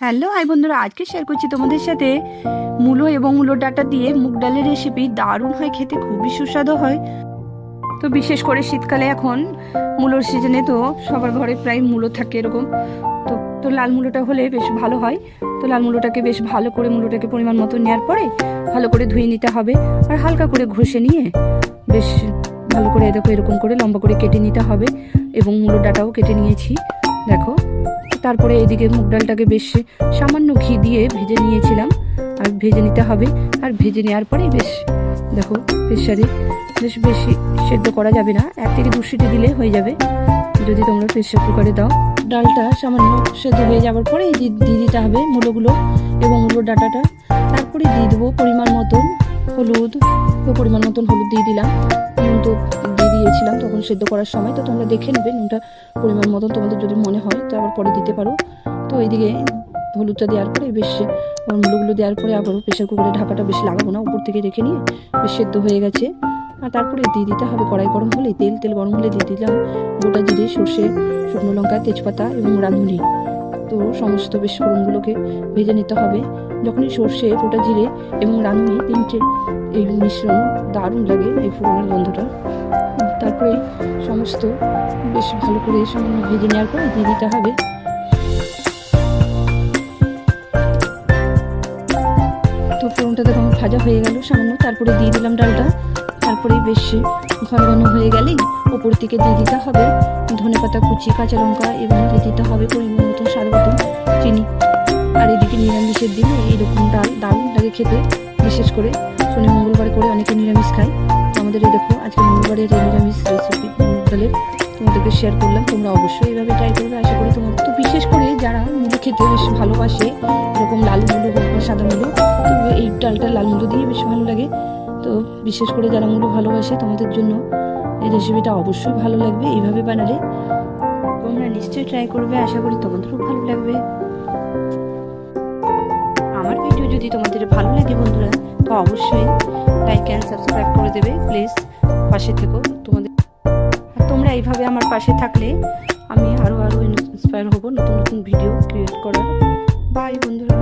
Hello hi বন্ধুরা, আজকে share করছি তোমাদের সাথে মূলো এবং মূলোর ডাঁটা দিয়ে মুগ ডালের রেসিপি। দারুণ হয় খেতে, খুবই সুস্বাদু হয়। তো বিশেষ করে শীতকালে এখন মূলোর সিজনে তো সবার ঘরে প্রায় মূলো থাকে এরকম। তো তো লাল মূলোটা হলে বেশ ভালো হয়। তো লাল মূলোটাকে বেশ ভালো করে মূলোটাকে পরিমাণ মতো নেওয়ার পরে ভালো করে ধুয়ে নিতে হবে, আর হালকা করে ঘষে নিয়ে বেশ ভালো করে দেখো এরকম করে লম্বা করে কেটে নিতে হবে। এবং মূলোর ডাঁটাও কেটে নিয়েছি দেখো। তারপরে এদিকে মুগ ডালটাকে বেশ সামান্য ঘি দিয়ে ভেজে নিয়েছিলাম, আর ভেজে নিতে হবে। আর ভেজে নেওয়ার পরে বেশ দেখো প্রেসারে বেশ বেশি সেদ্ধ করা যাবে না, 1 থেকে 2 সিটি দিলে হয়ে যাবে যদি তোমরা প্রেসার কুকারে দাও। ডালটা সামান্য সেদ্ধ হয়ে যাওয়ার পরে দিয়ে দিতে হবে মূলোগুলো এবং মূলোর ডাঁটাটা। তারপরে দিয়ে দেবো পরিমাণ মতন হলুদ। তো পরিমাণ মতন হলুদ দিয়ে দিলাম। নুন তো দিয়ে দিয়েছিলাম তখন সেদ্ধ করার সময়, তো তোমরা দেখে নেবে নুনটা পরিমাণ মতন, তোমাদের যদি মনে হয় তো আবার পরে দিতে পারো। তো এইদিকে হলুদটা দেওয়ার পরে বেশ মূলগুলো দেওয়ার পরে আবারও প্রেশার কুকারে ঢাকাটা বেশ লাগাবো না, উপর থেকে রেখে নিয়ে বেশ সেদ্ধ হয়ে গেছে। আর তারপরে দিয়ে দিতে হবে কড়াই গরম হলে তেল গরম হলে দিয়ে দিলাম গোটা জিরে, সর্ষে, শুকনো লঙ্কা, তেজপাতা এবং রাঁধুনি। তো সমস্ত বেশ ফোড়নগুলোকে ভেজে নিতে হবে। যখনই সর্ষে, গোটা জিরে এবং রাঁধুনি তিনটে এই মিশ্রণ দারুণ লাগে এই ফোড়নের গন্ধটা। তারপরে সমস্ত বেশ ভালো করে সামান্য ভেজে নেওয়ার পরে দিয়ে দিতে হবে তো ফোড়নটা যখন ভাজা হয়ে গেল সামান্য, তারপরে দিয়ে দিলাম ডালটা। তারপরে বেশ ঘন ঘন হয়ে গেলেই ওপর থেকে দিয়ে দিতে হবে ধনেপাতা কুচি, কাঁচা লঙ্কা এবং দিয়ে দিতে হবে পরিমাণ মতো স্বাদ মতো চিনি। আর এদিকে নিরামিষের দিনে এইরকম ডাল দারুণ লাগে খেতে, বিশেষ করে শনি মঙ্গলবার করে অনেকে নিরামিষ খায়। আমাদের এই দেখো আজকে মঙ্গলবারের এই নিরামিষ রেসিপি মুগ ডালের তোমাদেরকে শেয়ার করলাম। তোমরা অবশ্যই এইভাবে ট্রাই করবে, আশা করি তোমার। তো বিশেষ করে যারা মূলো খেতে বেশ ভালোবাসে, এরকম লাল মূলো হোক বা সাদা মূলো, তো এই ডালটা লাল মূলো দিয়ে বেশ ভালো লাগে। তো বিশেষ করে যারা মূলো ভালোবাসে তোমাদের জন্য এই রেসিপিটা অবশ্যই ভালো লাগবে। এইভাবে বানালে তোমরা নিশ্চয়ই ট্রাই করবে, আশা করি তোমাদেরও ভালো লাগবে। আমার ভিডিও যদি তোমাদের ভালো লাগে বন্ধুরা, তো অবশ্যই লাইক অ্যান্ড সাবস্ক্রাইব করে দেবে প্লিজ। পাশে থেকো তোমাদের, আর তোমরা এইভাবে আমার পাশে থাকলে আমি আরও ইন্সপায়ার হব নতুন নতুন ভিডিও ক্রিয়েট করার। বাই বন্ধুরা।